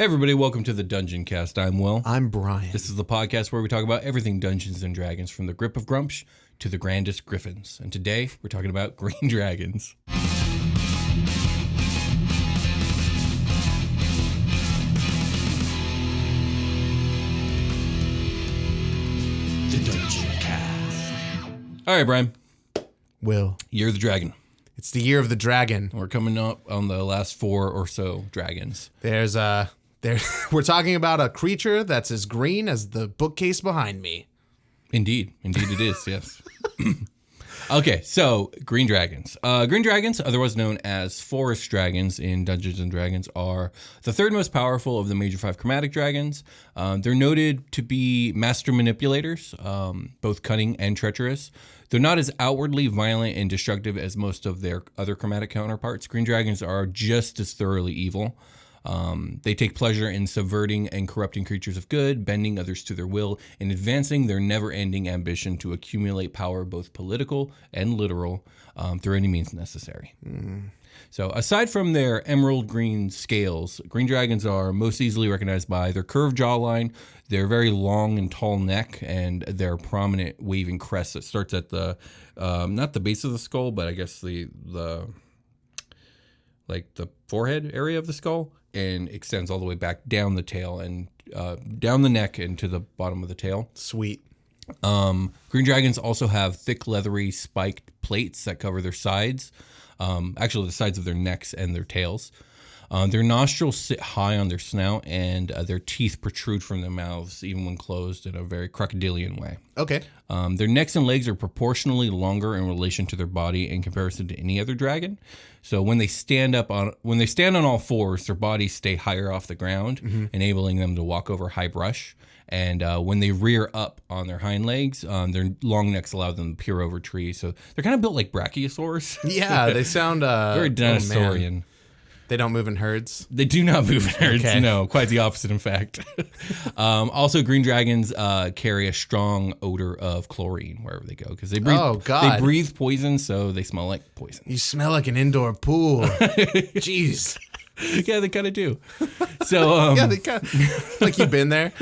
Hey everybody, welcome to the Dungeoncast. I'm Will. I'm Brian. This is the podcast where we talk about everything Dungeons and Dragons, from the grip of Grumsh to the grandest griffins. And today we're talking about green dragons. The Dungeoncast. All right, Brian. Will. Year of the Dragon. It's the year of the dragon. We're coming up on the last 4 or so dragons. We're talking about a creature that's as green as the bookcase behind me. Indeed it is, yes. Okay, so green dragons. Green dragons, otherwise known as forest dragons in Dungeons and Dragons, are the third most powerful of the major 5 chromatic dragons. They're noted to be master manipulators, both cunning and treacherous. They're not as outwardly violent and destructive as most of their other chromatic counterparts. Green dragons are just as thoroughly evil. They take pleasure in subverting and corrupting creatures of good, bending others to their will, and advancing their never-ending ambition to accumulate power, both political and literal, through any means necessary. So aside from their emerald green scales, green dragons are most easily recognized by their curved jawline, their very long and tall neck, and their prominent waving crest that starts at the, not the base of the skull, but I guess the forehead area of the skull, and extends all the way back down the tail and down the neck and to the bottom of the tail. Sweet. Green dragons also have thick, leathery, spiked plates that cover their sides, actually the sides of their necks and their tails. Their nostrils sit high on their snout, and their teeth protrude from their mouths, even when closed, in a very crocodilian way. Okay. Their necks and legs are proportionally longer in relation to their body in comparison to any other dragon. So when they stand on all fours, their bodies stay higher off the ground, enabling them to walk over high brush. And when they rear up on their hind legs, their long necks allow them to peer over trees. So they're kind of built like brachiosaurs. Yeah, they sound very dinosaurian. They don't move in herds? They do not move in herds, Okay. No. Quite the opposite, in fact. Also, green dragons carry a strong odor of chlorine wherever they go, because they breathe poison, so they smell like poison. You smell like an indoor pool. Jeez. Yeah, they kind of do. So, Yeah, they kind of... Like you've been there?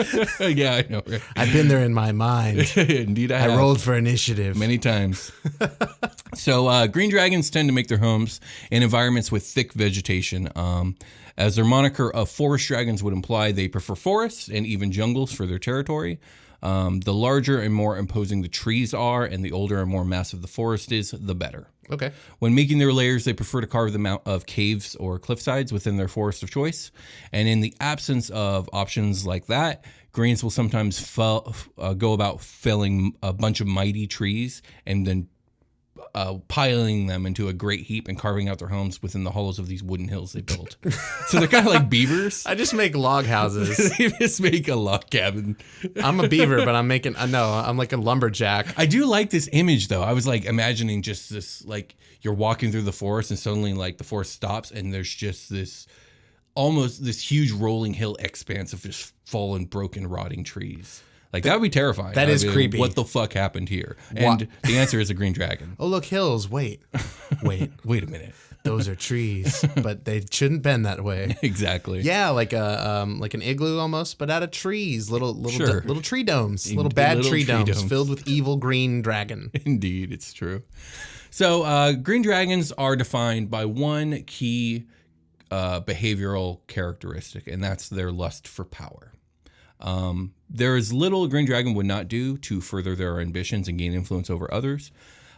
Yeah, I know, right? I've been there in my mind. Indeed, I have. I rolled for initiative. Many times. So green dragons tend to make their homes in environments with thick vegetation. As their moniker of forest dragons would imply, they prefer forests and even jungles for their territory. The larger and more imposing the trees are, and the older and more massive the forest is, the better. Okay. When making their lairs, they prefer to carve them out of caves or cliffsides within their forest of choice. And in the absence of options like that, greens will sometimes go about felling a bunch of mighty trees and then piling them into a great heap and carving out their homes within the hollows of these wooden hills they built. So they're kind of like beavers. I just make log houses. They just make a log cabin. I'm a beaver, but I'm like a lumberjack. I do like this image, though. I was like imagining just this, like you're walking through the forest and suddenly like the forest stops and there's just this almost this huge rolling hill expanse of just fallen, broken, rotting trees. Like, that would be terrifying. That is creepy. What the fuck happened here? And the answer is a green dragon. Oh, look, hills. Wait Wait a minute. Those are trees, but they shouldn't bend that way. Exactly. Yeah, like an igloo almost, but out of trees, little tree domes, little tree domes filled with evil green dragon. Indeed, it's true. So green dragons are defined by one key behavioral characteristic, and that's their lust for power. There is little a green dragon would not do to further their ambitions and gain influence over others.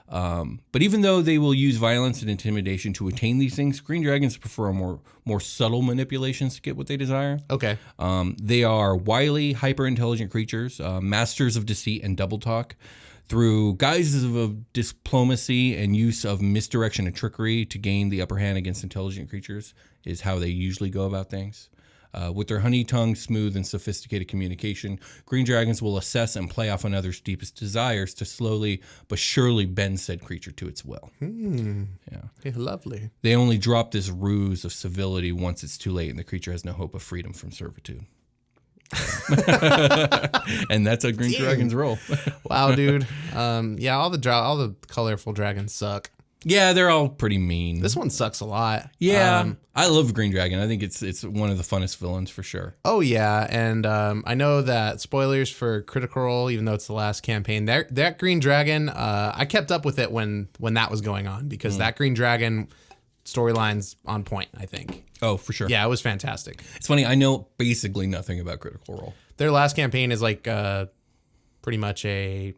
But even though they will use violence and intimidation to attain these things, green dragons prefer more subtle manipulations to get what they desire. Okay. They are wily, hyper-intelligent creatures, masters of deceit and double talk. Through guises of diplomacy and use of misdirection and trickery to gain the upper hand against intelligent creatures is how they usually go about things. With their honey-tongued, smooth, and sophisticated communication, green dragons will assess and play off another's deepest desires to slowly but surely bend said creature to its will. Yeah. Okay, lovely. They only drop this ruse of civility once it's too late and the creature has no hope of freedom from servitude. And that's how green dragons roll. Wow, dude. Yeah, all the colorful dragons suck. Yeah, they're all pretty mean. This one sucks a lot. Yeah, I love Green Dragon. I think it's one of the funnest villains for sure. Oh yeah, and I know that spoilers for Critical Role, even though it's the last campaign, that Green Dragon, I kept up with it when that was going on because that Green Dragon storyline's on point, I think. Oh, for sure. Yeah, it was fantastic. It's funny, I know basically nothing about Critical Role. Their last campaign is like pretty much a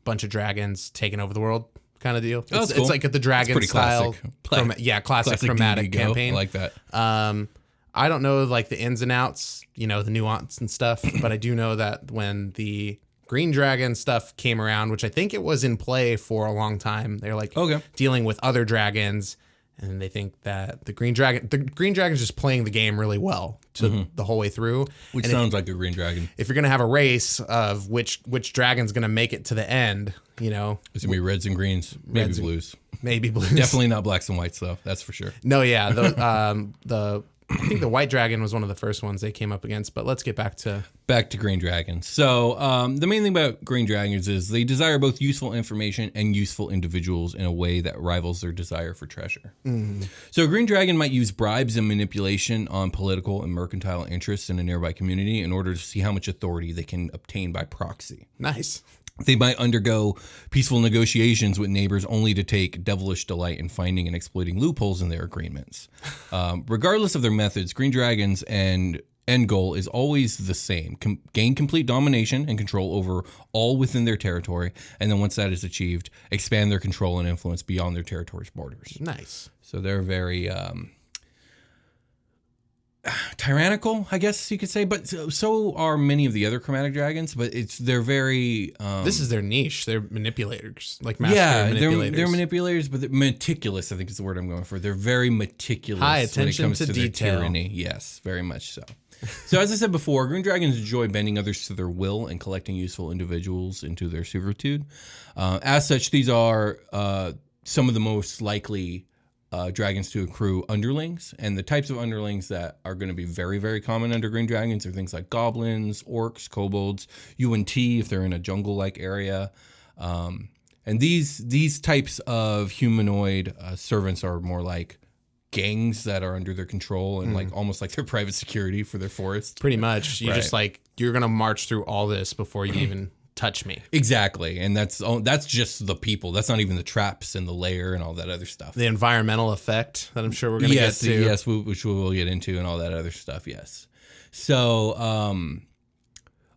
bunch of dragons taking over the world kind of deal. Oh, it's cool. like the dragon style. Classic chromatic D&D campaign. I like that. I don't know like the ins and outs, the nuance and stuff, but I do know that when the Green Dragon stuff came around, which I think it was in play for a long time, they're like dealing with other dragons, and they think that the Green Dragon's just playing the game really well the whole way through. Which sounds like a Green Dragon. If you're gonna have a race of which dragon's gonna make it to the end, it's gonna be reds and greens, maybe blues. Maybe blues. Definitely not blacks and whites though. That's for sure. No, yeah. I think the White Dragon was one of the first ones they came up against, but let's get back to Green Dragons. So the main thing about Green Dragons is they desire both useful information and useful individuals in a way that rivals their desire for treasure. So a Green Dragon might use bribes and manipulation on political and mercantile interests in a nearby community in order to see how much authority they can obtain by proxy. Nice. They might undergo peaceful negotiations with neighbors only to take devilish delight in finding and exploiting loopholes in their agreements. Regardless of their methods, Green Dragons' end goal is always the same. Gain complete domination and control over all within their territory, and then once that is achieved, expand their control and influence beyond their territory's borders. Nice. So they're very tyrannical, I guess you could say, but so are many of the other chromatic dragons. But they're very. This is their niche. They're manipulators, like master manipulators. They're manipulators, but they're meticulous. I think is the word I'm going for. They're very meticulous. High attention when it comes to detail. Their tyranny. Yes, very much so. So as I said before, Green Dragons enjoy bending others to their will and collecting useful individuals into their servitude. As such, these are some of the most likely dragons to accrue underlings, and the types of underlings that are going to be very, very common under Green Dragons are things like goblins, orcs, kobolds, UNT if they're in a jungle-like area. And these types of humanoid servants are more like gangs that are under their control and like almost like their private security for their forest. Pretty much. You just like, you're going to march through all this before you even touch me. Exactly. And that's just the people. That's not even the traps and the lair and all that other stuff. The environmental effect that I'm sure we're going to get to. Yes, which we will get into and all that other stuff, yes. So,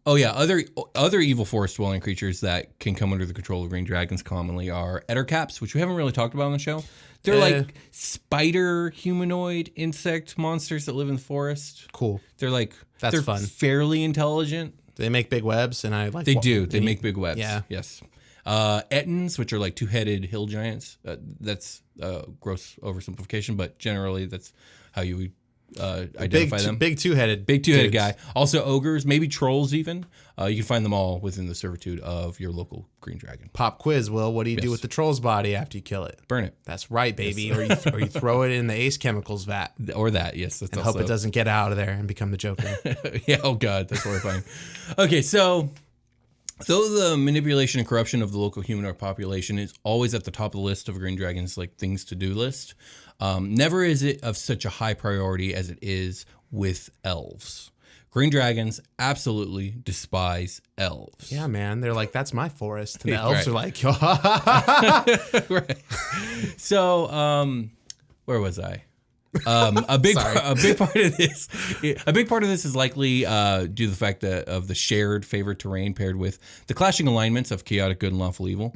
other evil forest dwelling creatures that can come under the control of Green Dragons commonly are ettercaps, which we haven't really talked about on the show. They're like spider humanoid insect monsters that live in the forest. Cool. They're like, they're fun. Fairly intelligent. They make big webs, and I like. They do. They make big webs. Yeah. Yes. Ettins, which are like two-headed hill giants. That's gross oversimplification, but generally that's how you would identify them. Big two-headed dudes. Guy. Also ogres, maybe trolls even. You can find them all within the servitude of your local Green Dragon. Pop quiz, Will. What do you do with the troll's body after you kill it? Burn it. That's right, baby. Yes. or you throw it in the Ace Chemicals vat. Or that, yes. That's and hope it doesn't get out of there and become the Joker. Yeah, oh God, that's horrifying. Okay, so though the manipulation and corruption of the local humanoid population is always at the top of the list of Green Dragon's like things to do list, never is it of such a high priority as it is with elves. Green Dragons absolutely despise elves. Yeah, man. They're like, that's my forest. And the elves are like, right. So, where was I? A big part of this is likely due to the fact that of the shared favored terrain paired with the clashing alignments of chaotic good and lawful evil.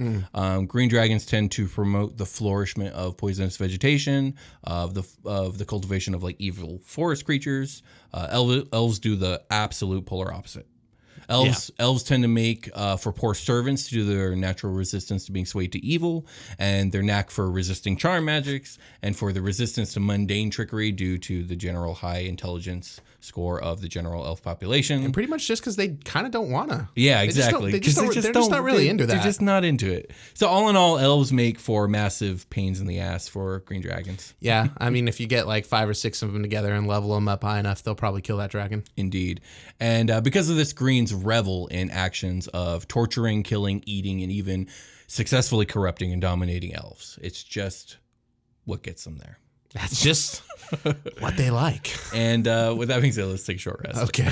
Green Dragons tend to promote the flourishment of poisonous vegetation, of the cultivation of like evil forest creatures. Elves do the absolute polar opposite. Elves tend to make for poor servants due to their natural resistance to being swayed to evil, and their knack for resisting charm magics, and for the resistance to mundane trickery due to the general high intelligence score of the general elf population. And pretty much just because they kind of don't want to. Yeah, exactly. They're just not really into that. They're just not into it. So all in all, elves make for massive pains in the ass for Green Dragons. Yeah, I mean, if you get like 5 or 6 of them together and level them up high enough, they'll probably kill that dragon. Indeed. And because of this, Greens revel in actions of torturing, killing, eating, and even successfully corrupting and dominating elves. It's just what gets them there. That's just what they like. And with that being said, let's take a short rest. Okay.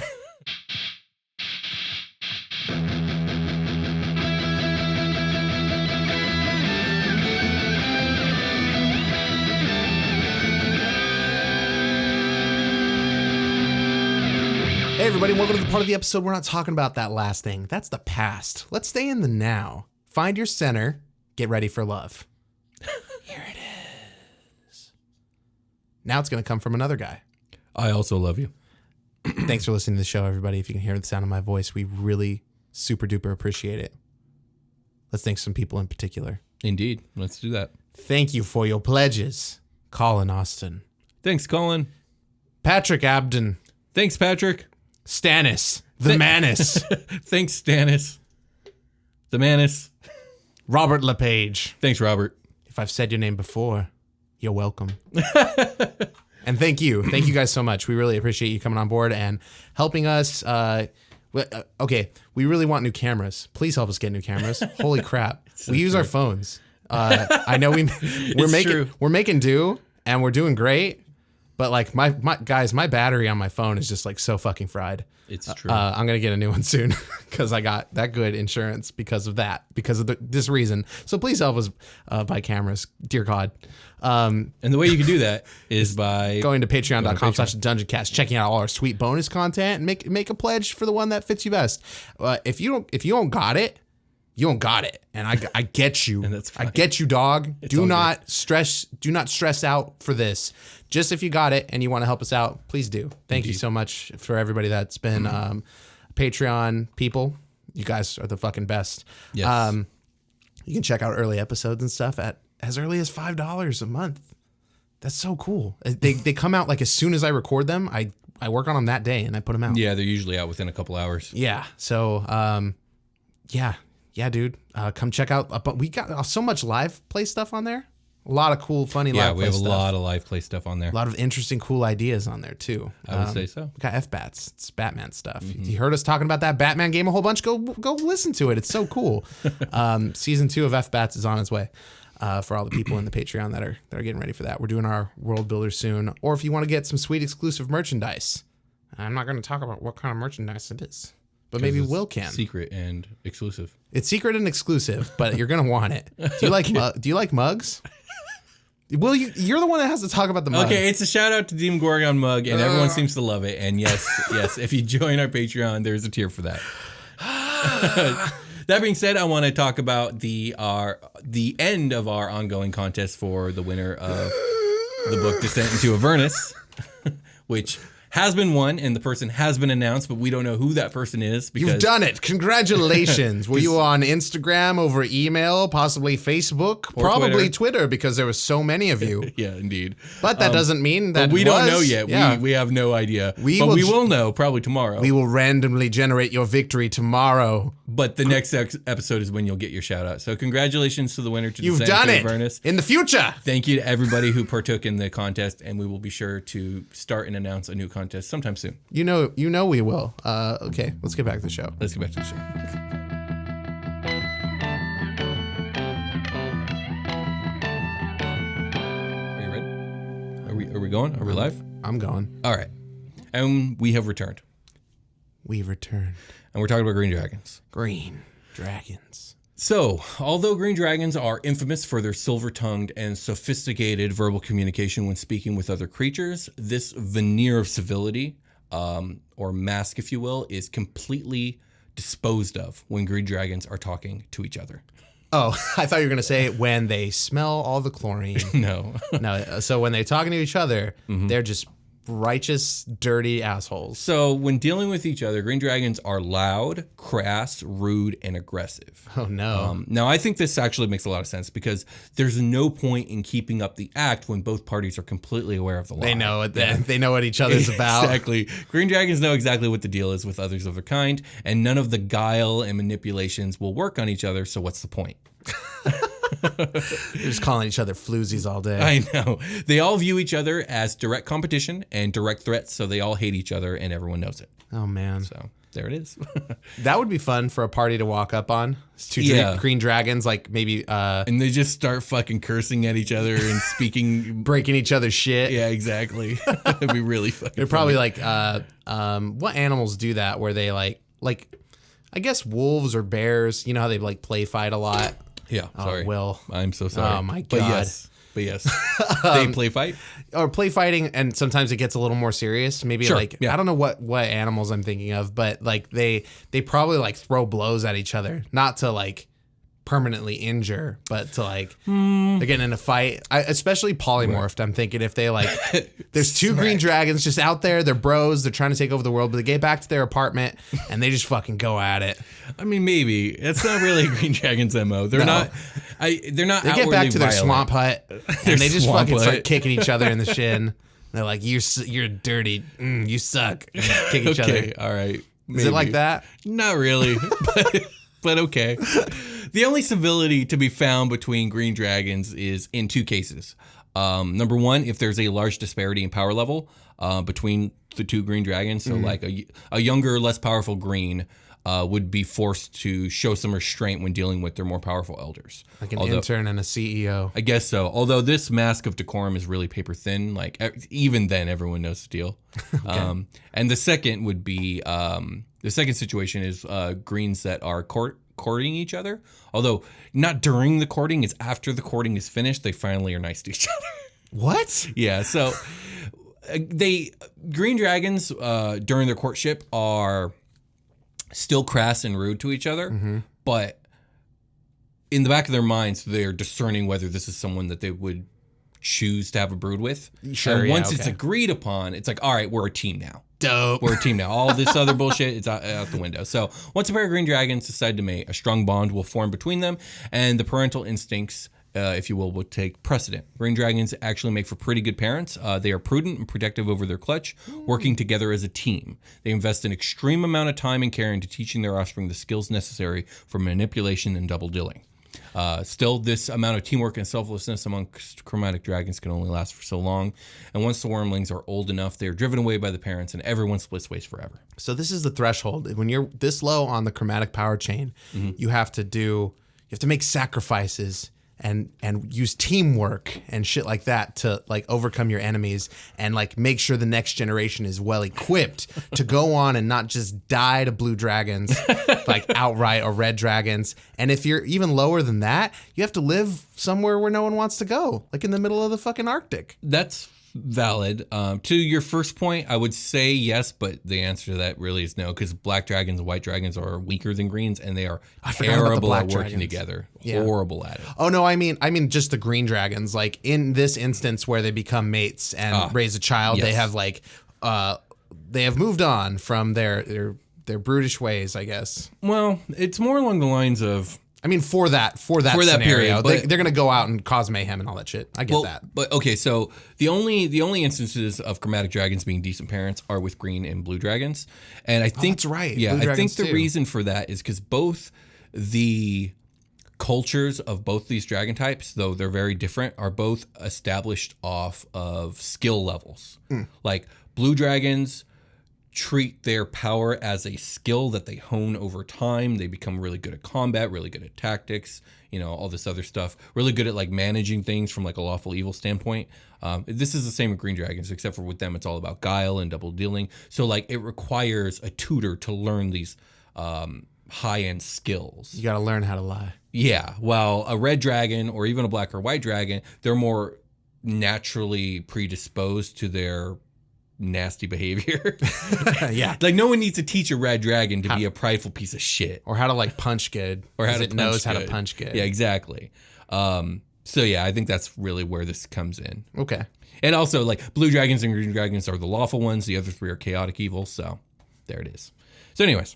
Hey everybody, welcome to the part of the episode we're not talking about that last thing. That's the past. Let's stay in the now. Find your center. Get ready for love. Here it is. Now it's going to come from another guy. I also love you. Thanks for listening to the show, everybody. If you can hear the sound of my voice, we really super duper appreciate it. Let's thank some people in particular. Indeed. Let's do that. Thank you for your pledges. Colin Austin. Thanks, Colin. Patrick Abden. Thanks, Patrick. Stannis. The Manus. Thanks, Stannis. The Manus. Robert LePage. Thanks, Robert. If I've said your name before, you're welcome. And thank you. Thank you guys so much. We really appreciate you coming on board and helping us. Okay, we really want new cameras. Please help us get new cameras. Holy crap. We use our phones. I know we're making do and we're doing great. But like my battery on my phone is just like so fucking fried. It's true. I'm going to get a new one soon because I got that good insurance because of this reason. So please help us buy cameras. Dear God. And the way you can do that is by going to patreon.com/Dungeoncast, checking out all our sweet bonus content and make a pledge for the one that fits you best. If you don't got it, you don't got it. And I get you. And that's fine. I get you, dog. Do not stress out for this. Just if you got it and you want to help us out, please do. Thank you so much for everybody that's been Patreon people. You guys are the fucking best. Yes. You can check out early episodes and stuff at as early as $5 a month. That's so cool. They come out like as soon as I record them. I work on them that day and I put them out. Yeah, they're usually out within a couple hours. Yeah. So yeah, dude. Come check out. But we got so much live play stuff on there. A lot of cool, funny live play stuff. Yeah, we have a lot of live play stuff on there. A lot of interesting, cool ideas on there, too. I would say so. We got F-Bats. It's Batman stuff. Mm-hmm. You heard us talking about that Batman game a whole bunch? Go listen to it. It's so cool. Season 2 of F-Bats is on its way for all the people in the Patreon that are getting ready for that. We're doing our World Builder soon. Or if you want to get some sweet exclusive merchandise. I'm not going to talk about what kind of merchandise it is. But maybe Will can. Secret and exclusive. It's secret and exclusive, but you're gonna want it. Do you like mugs? Will, you're the one that has to talk about the mug. Okay, it's a shout out to Demon Gorgon mug, and everyone seems to love it. And yes, if you join our Patreon, there's a tier for that. That being said, I want to talk about the end of our ongoing contest for the winner of the book Descent into Avernus, which has been won, and the person has been announced, but we don't know who that person is. You've done it. Congratulations. Were you on Instagram, over email, possibly Facebook, or probably Twitter, because there were so many of you. Yeah, indeed. But that doesn't mean that we don't know yet. Yeah. We have no idea. We will know probably tomorrow. We will randomly generate your victory tomorrow. But the next episode is when you'll get your shout out. So congratulations to the winner. You've done it. Avernus. In the future. Thank you to everybody who partook in the contest, and we will be sure to start and announce a new contest sometime soon. You know we will. Okay, let's get back to the show. Let's get back to the show. Are you ready? Are we going? Are we live? I'm going. All right. And we have returned. We've returned. And we're talking about green dragons. Green dragons. So, although green dragons are infamous for their silver-tongued and sophisticated verbal communication when speaking with other creatures, this veneer of civility, or mask, if you will, is completely disposed of when green dragons are talking to each other. Oh, I thought you were going to say when they smell all the chlorine. No. No. So when they're talking to each other, they're just righteous, dirty assholes. So when dealing with each other, green dragons are loud, crass, rude, and aggressive. Oh, no. Now, I think this actually makes a lot of sense because there's no point in keeping up the act when both parties are completely aware of the lie. They know it. They know what each other's about. Exactly. Green dragons know exactly what the deal is with others of their kind, and none of the guile and manipulations will work on each other, so what's the point? They're just calling each other floozies all day. I know. They all view each other as direct competition and direct threats, so they all hate each other, and everyone knows it. Oh, man. So there it is. That would be fun for a party to walk up on. It's two green dragons, like maybe... and they just start fucking cursing at each other and speaking... breaking each other's shit. Yeah, exactly. It'd be really fucking They're probably like... what animals do that where they like... I guess wolves or bears, you know how they like play fight a lot? Yeah, sorry. Will. I'm so sorry. Oh, my God. But yes. They play fight? Or play fighting, and sometimes it gets a little more serious. Maybe I don't know what animals I'm thinking of, but like they probably like throw blows at each other, not to like permanently injure, but to like they're getting in a fight. Especially polymorphed. I'm thinking if they like, there's two green dragons just out there. They're bros. They're trying to take over the world, but they get back to their apartment and they just fucking go at it. I mean, maybe it's not really Green Dragon's MO. They're not. They're not. They get back to their swamp hut and they just fucking start kicking each other in the shin. They're like, you're dirty. You suck. And kick each other. All right. Maybe. Is it like that? Not really, but okay. The only civility to be found between green dragons is in two cases. Number one, if there's a large disparity in power level between the two green dragons. So like a younger, less powerful green would be forced to show some restraint when dealing with their more powerful elders. Like an intern and a CEO. I guess so. Although this mask of decorum is really paper thin. Like even then, everyone knows the deal. Okay. And the second would be, the second situation is greens that are courting each other. Although not during the courting, it's after the courting is finished, they finally are nice to each other. What? Yeah, so green dragons during their courtship are still crass and rude to each other, but in the back of their minds, they're discerning whether this is someone that they would choose to have a brood with. Sure, and once it's agreed upon, it's like, all right, we're a team now. Dope. We're a team now. All this other bullshit is out the window. So once a pair of green dragons decide to mate, a strong bond will form between them, and the parental instincts, if you will take precedent. Green dragons actually make for pretty good parents. They are prudent and protective over their clutch, working together as a team. They invest an extreme amount of time and care into teaching their offspring the skills necessary for manipulation and double dealing. Still, this amount of teamwork and selflessness amongst chromatic dragons can only last for so long. And once the wormlings are old enough, they are driven away by the parents and everyone splits ways forever. So this is the threshold. When you're this low on the chromatic power chain, you have to make sacrifices and use teamwork and shit like that to like overcome your enemies and like make sure the next generation is well equipped to go on and not just die to blue dragons like outright or red dragons. And if you're even lower than that, you have to live somewhere where no one wants to go, like in the middle of the fucking Arctic. That's valid. To your first point, I would say yes, but the answer to that really is no, because black dragons and white dragons are weaker than greens, and they are terrible at working together. Yeah. Horrible at it. Oh no, I mean just the green dragons. Like in this instance where they become mates and raise a child, they have like they have moved on from their brutish ways, I guess. Well, it's more along the lines of, I mean, for that scenario, period, they're going to go out and cause mayhem and all that shit. I get that. But okay, so the only instances of chromatic dragons being decent parents are with green and blue dragons, and I think that's right. Yeah, I think the reason for that is because both the cultures of both these dragon types, though they're very different, are both established off of skill levels. Like blue dragons treat their power as a skill that they hone over time. They become really good at combat, really good at tactics, all this other stuff, really good at like managing things from like a lawful evil standpoint. This is the same with green dragons, except for with them, it's all about guile and double dealing. So like it requires a tutor to learn these high-end skills. You got to learn how to lie. Yeah. While a red dragon or even a black or white dragon, they're more naturally predisposed to their nasty behavior. Yeah. Like no one needs to teach a red dragon to be a prideful piece of shit. Or how to like punch good. Or how it knows how to punch good. Yeah, exactly. So yeah, I think that's really where this comes in. Okay. And also like blue dragons and green dragons are the lawful ones. The other three are chaotic evil. So there it is. So anyways,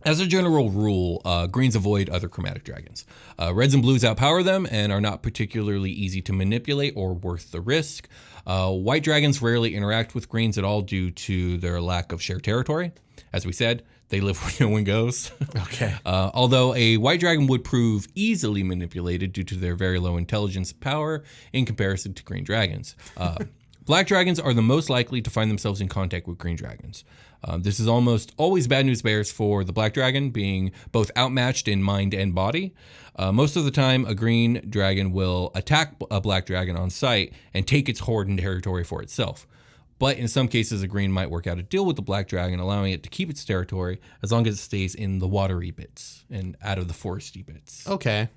As a general rule, greens avoid other chromatic dragons. Reds and blues outpower them and are not particularly easy to manipulate or worth the risk. White dragons rarely interact with greens at all due to their lack of shared territory. As we said, they live where no one goes. Okay. Although a white dragon would prove easily manipulated due to their very low intelligence and power in comparison to green dragons. Black dragons are the most likely to find themselves in contact with green dragons. This is almost always bad news bears for the black dragon, being both outmatched in mind and body. Most of the time, a green dragon will attack a black dragon on sight and take its hoard and territory for itself. But in some cases, a green might work out a deal with the black dragon, allowing it to keep its territory as long as it stays in the watery bits and out of the foresty bits. Okay.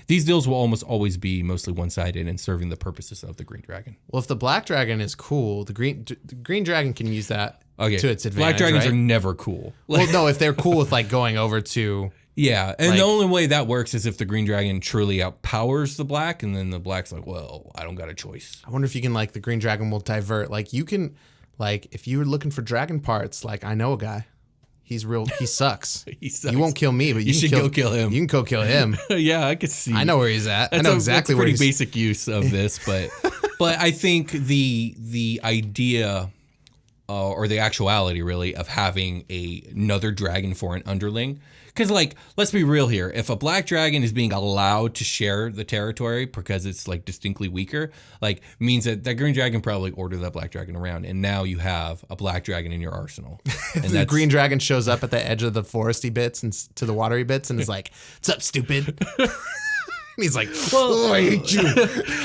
These deals will almost always be mostly one-sided and serving the purposes of the green dragon. Well, if the black dragon is cool, the green dragon can use that to its advantage. Black dragons right? are never cool. Well, no, if they're cool with like going over to. Yeah, and the only way that works is if the green dragon truly outpowers the black, and then the black's like, well, I don't got a choice. I wonder if you can, like, the green dragon will divert. Like, you can, like, if you were looking for dragon parts, like, I know a guy. He's real. He sucks. He sucks. You won't kill me, but you should go kill him. You can go kill him. Yeah, I could see. I know where he's at. I know exactly where he's. Pretty basic use of this, but I think the idea or the actuality really of having another dragon for an underling. Because, like, let's be real here. If a black dragon is being allowed to share the territory because it's, like, distinctly weaker, like, means that green dragon probably ordered that black dragon around, and now you have a black dragon in your arsenal. And the green dragon shows up at the edge of the foresty bits and to the watery bits and is like, "What's up, stupid?" And he's like, "Oh, I hate you."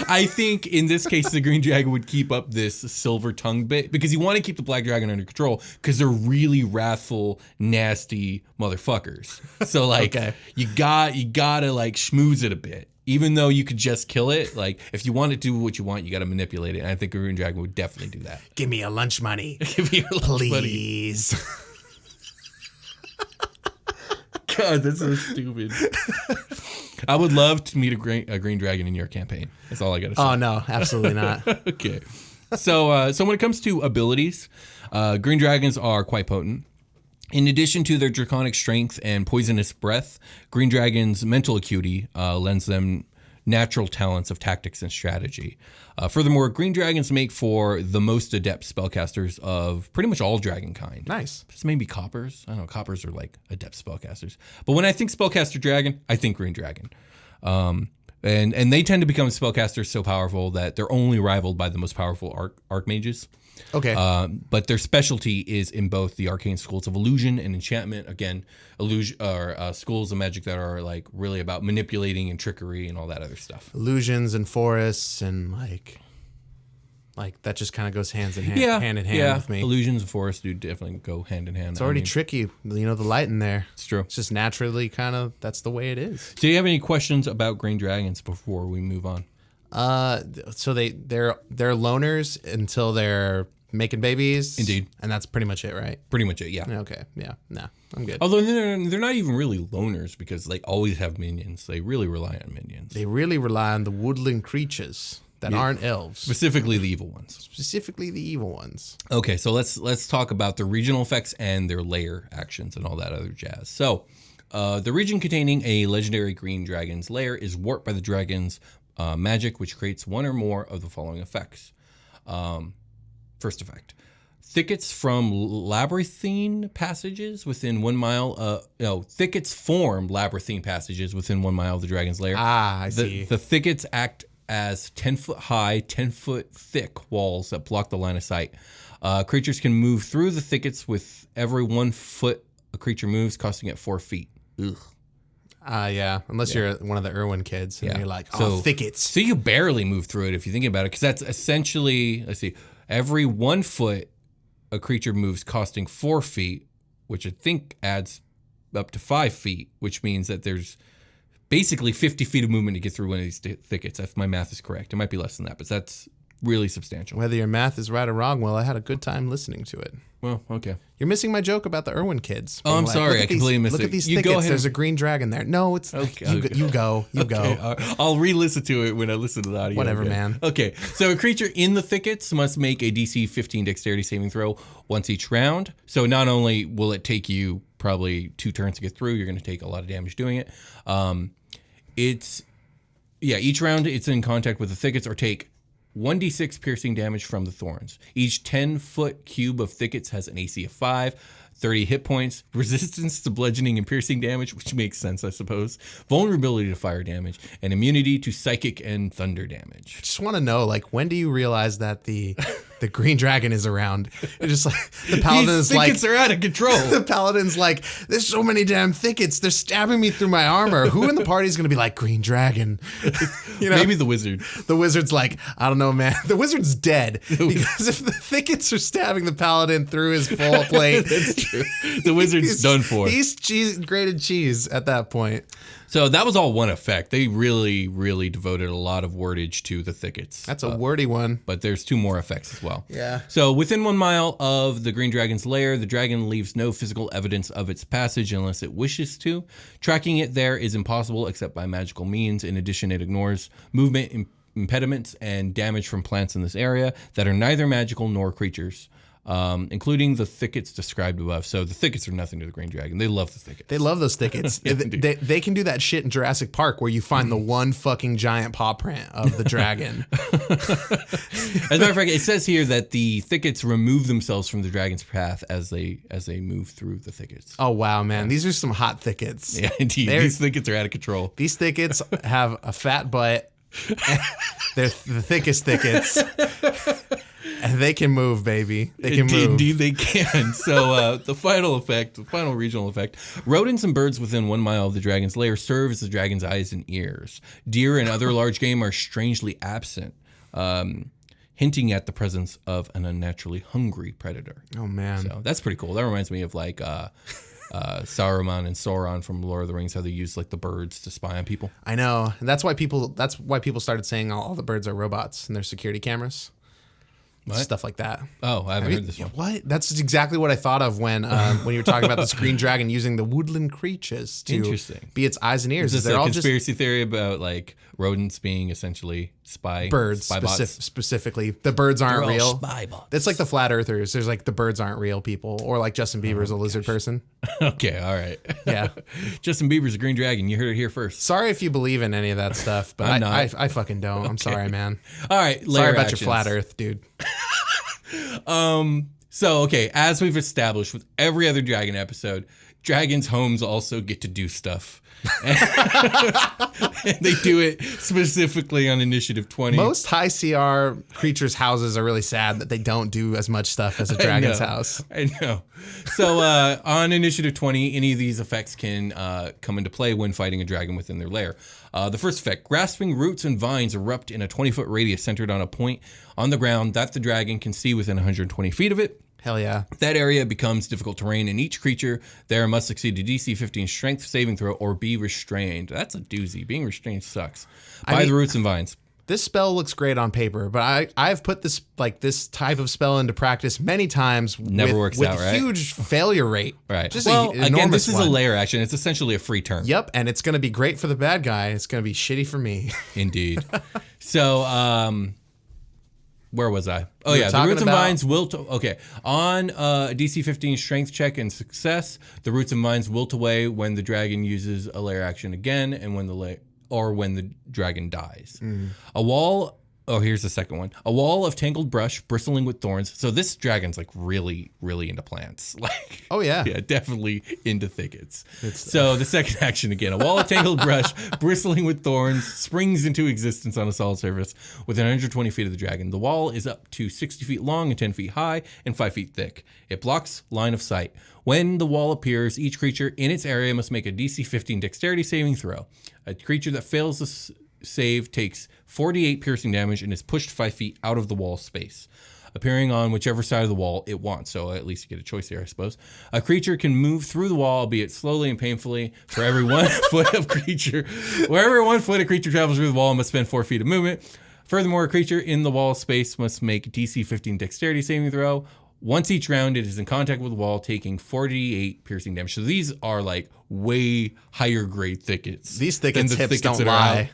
I think in this case, the green dragon would keep up this silver tongue bit because you want to keep the black dragon under control because they're really wrathful, nasty motherfuckers. So like, you gotta like schmooze it a bit. Even though you could just kill it, like if you want to do what you want, you got to manipulate it. And I think a green dragon would definitely do that. Give me your lunch money. Give me your lunch please. Money. God, that's so stupid. I would love to meet a green dragon in your campaign. That's all I got to say. Oh, no, absolutely not. Okay. So when it comes to abilities, green dragons are quite potent. In addition to their draconic strength and poisonous breath, green dragons' mental acuity lends them natural talents of tactics and strategy. Furthermore, green dragons make for the most adept spellcasters of pretty much all dragon kind. Nice. Just maybe coppers. I don't know. Coppers are like adept spellcasters. But when I think spellcaster dragon, I think green dragon. And they tend to become spellcasters so powerful that they're only rivaled by the most powerful archmages. Okay. But their specialty is in both the arcane schools of illusion and enchantment. Again, illusion or schools of magic that are like really about manipulating and trickery and all that other stuff. Illusions and forests and like that just kind of goes hand in hand with me. Illusions and forests do definitely go hand in hand. It's already tricky, you know, the light in there. It's true. It's just naturally kind of that's the way it is. Do you have any questions about green dragons before we move on? So they're loners until they're making babies. Indeed. And that's pretty much it, right? Pretty much it, yeah. Okay, yeah, no, I'm good. Although they're not even really loners because they always have minions. They really rely on minions. They really rely on the woodland creatures that aren't elves. Specifically the evil ones. Okay, so let's talk about the regional effects and their lair actions and all that other jazz. So the region containing a legendary green dragon's lair is warped by the dragon's magic, which creates one or more of the following effects. First effect: thickets from labyrinthine passages within 1 mile. Thickets form labyrinthine passages within 1 mile of the dragon's lair. I see. The thickets act as 10-foot high, 10-foot thick walls that block the line of sight. Creatures can move through the thickets with every 1 foot a creature moves, costing it 4 feet. Ugh. Unless you're one of the Irwin kids and you're like, thickets. So you barely move through it if you think about it, because that's essentially, every 1 foot a creature moves, costing 4 feet, which I think adds up to 5 feet, which means that there's basically 50 feet of movement to get through one of these thickets. If my math is correct. It might be less than that, but that's really substantial. Whether your math is right or wrong, well, I had a good time listening to it. Well, okay. You're missing my joke about the Irwin kids. Oh, I'm sorry. I completely missed it. Look at these thickets. There's a green dragon there. No, it's okay. You go. I'll re-listen to it when I listen to the audio. Whatever, man. Okay. So a creature in the thickets must make a DC 15 dexterity saving throw once each round. So not only will it take you probably 2 turns to get through. You're going to take a lot of damage doing it. Each round it's in contact with the thickets or take 1d6 piercing damage from the thorns. Each 10-foot cube of thickets has an AC of 5, 30 hit points, resistance to bludgeoning and piercing damage, which makes sense, I suppose, vulnerability to fire damage, and immunity to psychic and thunder damage. I just want to know, like, when do you realize that the green dragon is around? It's just like the paladin's These thickets are out of control. The paladin's like, there's so many damn thickets. They're stabbing me through my armor. Who in the party is going to be like, green dragon? Maybe the wizard. The wizard's like, I don't know, man. The wizard's dead because if the thickets are stabbing the paladin through his full plate, that's true. The wizard's done for. He's grated cheese at that point. So that was all one effect. They really, really devoted a lot of wordage to the thickets. That's a wordy one. But there's 2 more effects as well. Yeah. So within 1 mile of the green dragon's lair, the dragon leaves no physical evidence of its passage unless it wishes to. Tracking it there is impossible except by magical means. In addition, it ignores movement impediments and damage from plants in this area that are neither magical nor creatures. Including the thickets described above. So the thickets are nothing to the green dragon. They love the thickets. They love those thickets. They can do that shit in Jurassic Park where you find the one fucking giant paw print of the dragon. As a matter of fact, it says here that the thickets remove themselves from the dragon's path as they move through the thickets. Oh, wow, man. These are some hot thickets. Yeah, indeed. These thickets are out of control. These thickets have a fat butt. They're the thickest thickets. And they can move, baby. They can move. Indeed, they can. So the final regional effect, rodents and birds within 1 mile of the dragon's lair serve as the dragon's eyes and ears. Deer and other large game are strangely absent, hinting at the presence of an unnaturally hungry predator. Oh, man. So that's pretty cool. That reminds me of like Saruman and Sauron from Lord of the Rings, how they use like the birds to spy on people. I know. And that's why people started saying all the birds are robots and they're security cameras. What? Stuff like that. Oh, I haven't heard this one. What? That's exactly what I thought of when you were talking about this green dragon using the woodland creatures to be its eyes and ears. Is this a conspiracy theory about like rodents being essentially birds specifically? The birds aren't real. Spy bots. That's like the flat earthers. There's like the birds aren't real people, or like Justin Bieber's a lizard person. Okay, all right. Yeah, Justin Bieber's a green dragon. You heard it here first. Sorry if you believe in any of that stuff, but I fucking don't. Okay. I'm sorry, man. All right, sorry about your flat Earth, dude. So okay, as we've established with every other dragon episode, dragons' homes also get to do stuff. And they do it specifically on Initiative 20. Most high CR creatures' houses are really sad that they don't do as much stuff as a dragon's house. I know. So on Initiative 20, any of these effects can come into play when fighting a dragon within their lair. The first effect, grasping roots and vines erupt in a 20-foot radius centered on a point on the ground that the dragon can see within 120 feet of it. Hell yeah. That area becomes difficult terrain, and each creature there must succeed a DC 15 strength saving throw or be restrained. That's a doozy. Being restrained sucks. By the roots and vines. This spell looks great on paper, but I've put this type of spell into practice many times. Never works out, right? With huge failure rate. Right. Just again, this is a lair action. It's essentially a free turn. Yep, and it's going to be great for the bad guy. It's going to be shitty for me. Indeed. So, where was I? Oh, yeah. The roots and vines wilt. Okay. On a DC 15 strength check and success, the roots and vines wilt away when the dragon uses a lair action again and when the dragon dies. A wall. Oh, here's the second one. A wall of tangled brush bristling with thorns. So this dragon's like really, really into plants. Like, oh, yeah. Yeah, definitely into thickets. So the second action again. A wall of tangled brush bristling with thorns springs into existence on a solid surface within 120 feet of the dragon. The wall is up to 60 feet long and 10 feet high and 5 feet thick. It blocks line of sight. When the wall appears, each creature in its area must make a DC 15 dexterity saving throw. A creature that fails this save takes 48 piercing damage and is pushed 5 feet out of the wall space, appearing on whichever side of the wall it wants. So at least you get a choice here, I suppose. A creature can move through the wall, albeit slowly and painfully. For every 1 foot of creature, wherever 1 foot a creature travels through the wall, must spend 4 feet of movement. Furthermore, a creature in the wall space must make DC 15 dexterity saving throw. Once each round, it is in contact with the wall, taking 48 piercing damage. So these are like way higher grade thickets. These thickets hips don't lie.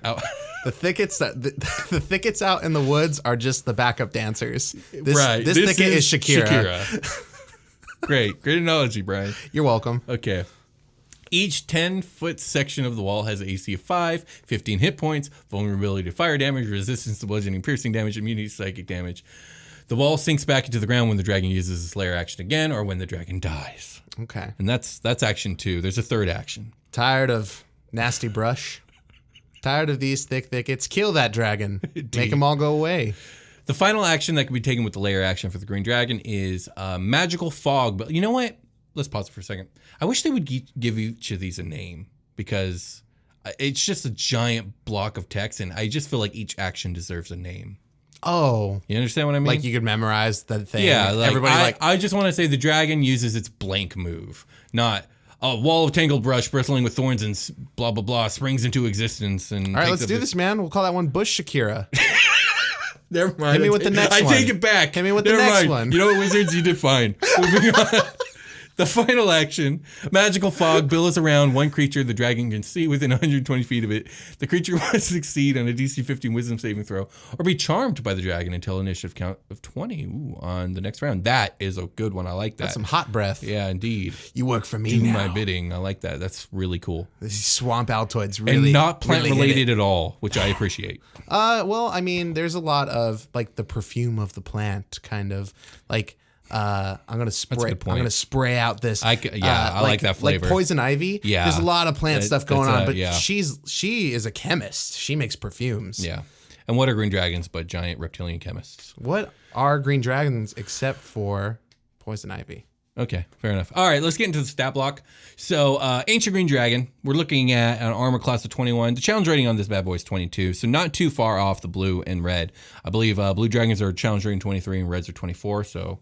The thickets the thickets out in the woods are just the backup dancers. This thicket is Shakira. Great analogy, Brian. You're welcome. Okay. Each 10-foot section of the wall has an AC of 5, 15 hit points, vulnerability to fire damage, resistance to bludgeoning, piercing damage, immunity to psychic damage. The wall sinks back into the ground when the dragon uses its lair action again or when the dragon dies. Okay. And that's action 2. There's a third action. Tired of nasty brush? Tired of these thick thickets? Kill that dragon. Make them all go away. The final action that can be taken with the lair action for the green dragon is magical fog. But you know what? Let's pause it for a second. I wish they would give each of these a name because it's just a giant block of text, and I just feel like each action deserves a name. Oh. You understand what I mean? Like you could memorize the thing. Yeah. Like Everybody I just want to say the dragon uses its blank move, not a wall of tangled brush bristling with thorns and blah, blah, blah springs into existence. And all right, let's do this, man. We'll call that one Bush Shakira. Never mind. Hit me with the next one. I take it back. Hit me with the next one. You know what, Wizards? You did fine. Moving on. The final action, magical fog billows around one creature the dragon can see within 120 feet of it. The creature must succeed on a DC 15 wisdom saving throw or be charmed by the dragon until initiative count of 20 on the next round. That is a good one. I like that. That's some hot breath. Yeah, indeed. You work for me Do now. my bidding. I like that. That's really cool. These swamp Altoids really And not plant really related at all, which I appreciate. Well, I mean, there's a lot of like the perfume of the plant kind of like I'm gonna spray. I'm gonna spray out this. I like that flavor. Like poison ivy. Yeah, there's a lot of plant stuff going on, but yeah. she is a chemist. She makes perfumes. Yeah, and what are green dragons but giant reptilian chemists? What are green dragons except for poison ivy? Okay, fair enough. All right, let's get into the stat block. So, Ancient Green Dragon, we're looking at an armor class of 21. The challenge rating on this bad boy is 22, so not too far off the blue and red. I believe blue dragons are challenge rating 23 and reds are 24, so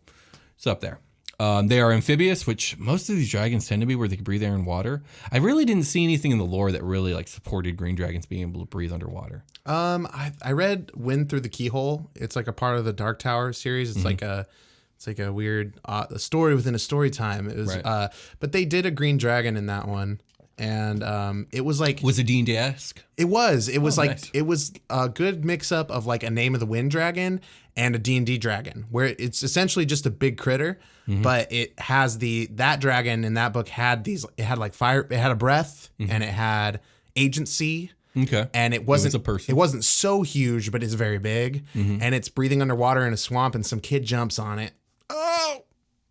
it's up there. They are amphibious, which most of these dragons tend to be where they can breathe air and water. I really didn't see anything in the lore that really like supported green dragons being able to breathe underwater. I read Wind Through the Keyhole. It's like a part of the Dark Tower series. It's like a weird a story within a story time. It was, right. But they did a green dragon in that one, and it was like was it D&D-esque? It was like nice. It was a good mix up of like a Name of the Wind dragon and a D&D dragon, where it's essentially just a big critter, but it has that dragon in that book had like fire. It had a breath and it had agency. Okay. And it wasn't a person. It wasn't so huge, but it's very big. And it's breathing underwater in a swamp, and some kid jumps on it.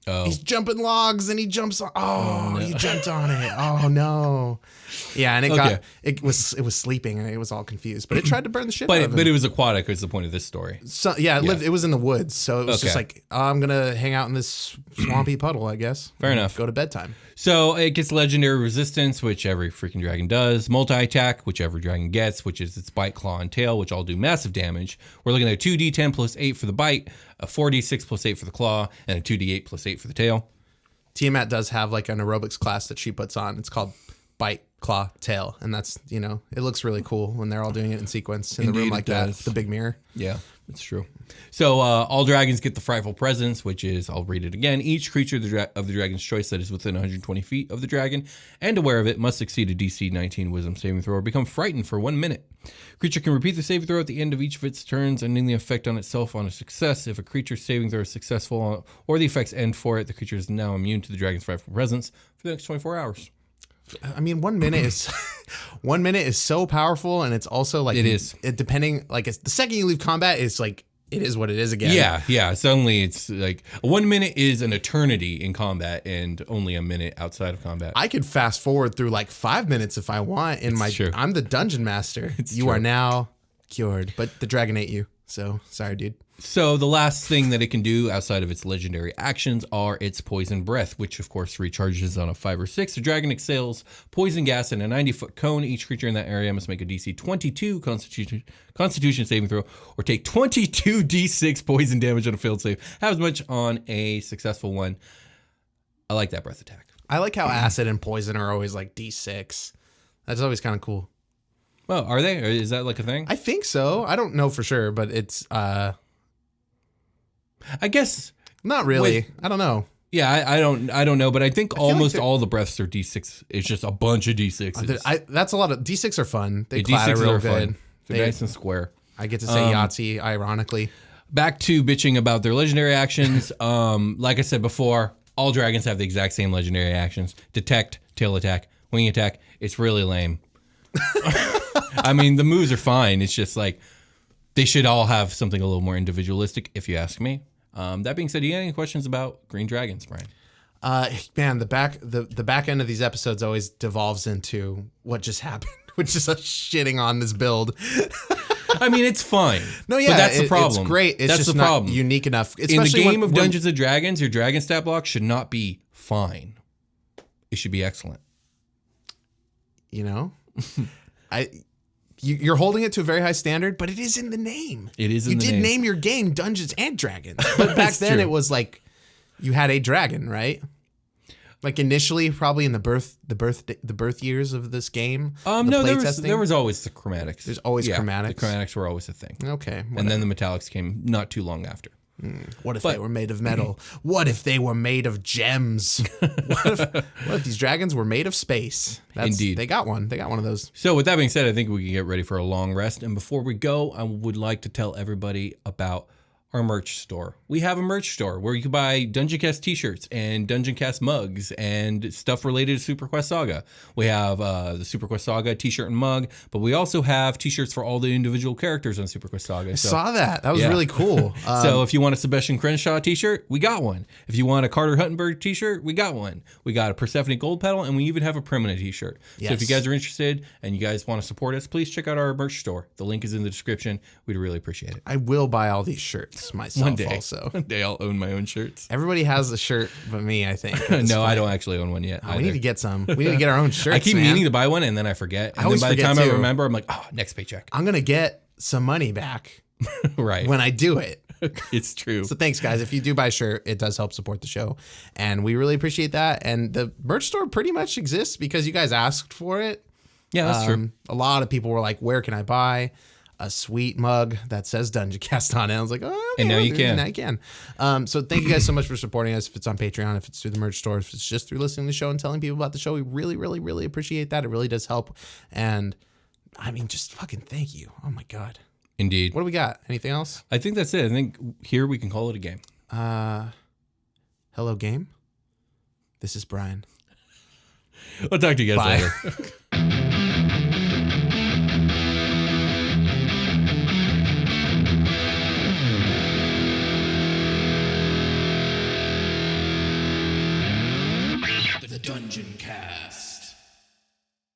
Oh, he's jumping logs, and he jumps on. Oh, no. He jumped on it. Oh no. Yeah, and it was sleeping, and it was all confused. But it tried to burn the shit out of him. But it was aquatic. Is the point of this story? So yeah, it was in the woods, so it was just like, I'm gonna hang out in this swampy puddle, I guess. Fair enough. Go to bedtime. So it gets legendary resistance, which every freaking dragon does. Multi-attack, which every dragon gets, which is its bite, claw, and tail, which all do massive damage. We're looking at a 2d10 plus 8 for the bite, a 4d6 plus 8 for the claw, and a 2d8 plus 8 for the tail. Tiamat does have like an aerobics class that she puts on. It's called Bite, Claw, Tail. And that's, it looks really cool when they're all doing it in sequence in the room like that. The big mirror. Yeah, it's true. So all dragons get the Frightful Presence, which is, I'll read it again. Each creature of the dragon's choice that is within 120 feet of the dragon and aware of it must succeed a DC 19 wisdom saving throw or become frightened for 1 minute. Creature can repeat the saving throw at the end of each of its turns, ending the effect on itself on a success. If a creature's saving throw is successful or the effects end for it, the creature is now immune to the dragon's Frightful Presence for the next 24 hours. I mean, 1 minute is 1 minute is so powerful, and it's also like it is. Depending, like the second you leave combat, it's like it is what it is again. Yeah. Suddenly, it's like 1 minute is an eternity in combat, and only a minute outside of combat. I could fast forward through like 5 minutes if I want. I'm the dungeon master. You are now cured, but the dragon ate you. So sorry, dude. So the last thing that it can do outside of its legendary actions are its poison breath, which of course recharges on a 5 or 6. The dragon exhales poison gas in a 90-foot cone. Each creature in that area must make a DC 22 Constitution saving throw or take 22 D6 poison damage on a failed save. Have as much on a successful one. I like that breath attack. I like how acid and poison are always like D6. That's always kind of cool. Well, are they? Or is that like a thing? I think so. I don't know for sure, but it's I guess not really. I don't know. Yeah, I don't know, but I think almost all the breaths are D6. It's just a bunch of D6s. That's a lot of D6 are fun. They clatter clatter real are good. Fun. They're nice and square. I get to say Yahtzee, ironically. Back to bitching about their legendary actions. Like I said before, All dragons have the exact same legendary actions. Detect, tail attack, wing attack. It's really lame. I mean, the moves are fine. It's just like they should all have something a little more individualistic, if you ask me. That being said, do you have any questions about green dragons, Brian? Man, the back end of these episodes always devolves into what just happened, which is us shitting on this build. I mean, it's fine. No, yeah, but that's the problem. It's great. It's that's just the not problem. Unique enough. In the game of Dungeons and Dragons, your dragon stat block should not be fine. It should be excellent. You know, you're holding it to a very high standard, but it is in the name. It is in the name. You did name your game Dungeons and Dragons, but back then it was like you had a dragon, right? Like initially, probably in the birth years of this game. No, there was always the chromatics. There's always chromatics. The chromatics were always a thing. Okay, whatever. And then the metallics came not too long after. What if they were made of metal? What if they were made of gems? What if these dragons were made of space? Indeed. They got one. They got one of those. So with that being said, I think we can get ready for a long rest. And before we go, I would like to tell everybody about our merch store. We have a merch store where you can buy Dungeoncast t-shirts and Dungeoncast mugs and stuff related to Super Quest Saga. We have the Super Quest Saga t-shirt and mug, but we also have t-shirts for all the individual characters on Super Quest Saga. I saw that. That was really cool. So if you want a Sebastian Crenshaw t-shirt, we got one. If you want a Carter Huttenberg t-shirt, we got one. We got a Persephone Gold Pedal, and we even have a Primina t-shirt. Yes. So if you guys are interested and you guys want to support us, please check out our merch store. The link is in the description. We'd really appreciate it. I will buy all these shirts myself. One day I'll own my own shirts. Everybody has a shirt but me, I think. No, I don't actually own one yet. We need to get some. We need to get our own shirts. I keep meaning to buy one and then I forget. And then by the time I remember, I'm like, next paycheck. I'm going to get some money back right when I do it. It's true. So thanks, guys. If you do buy a shirt, it does help support the show. And we really appreciate that. And the merch store pretty much exists because you guys asked for it. Yeah, that's true. A lot of people were like, where can I buy a sweet mug that says Dungeoncast on it? I was like, okay, and now you can. Now you can. So thank you guys so much for supporting us. If it's on Patreon, if it's through the merch store, if it's just through listening to the show and telling people about the show, we really, really, really appreciate that. It really does help. And I mean, just fucking thank you. Oh my God. Indeed. What do we got? Anything else? I think that's it. I think here we can call it a game. Hello, game. This is Brian. I'll talk to you guys later. The Dungeoncast.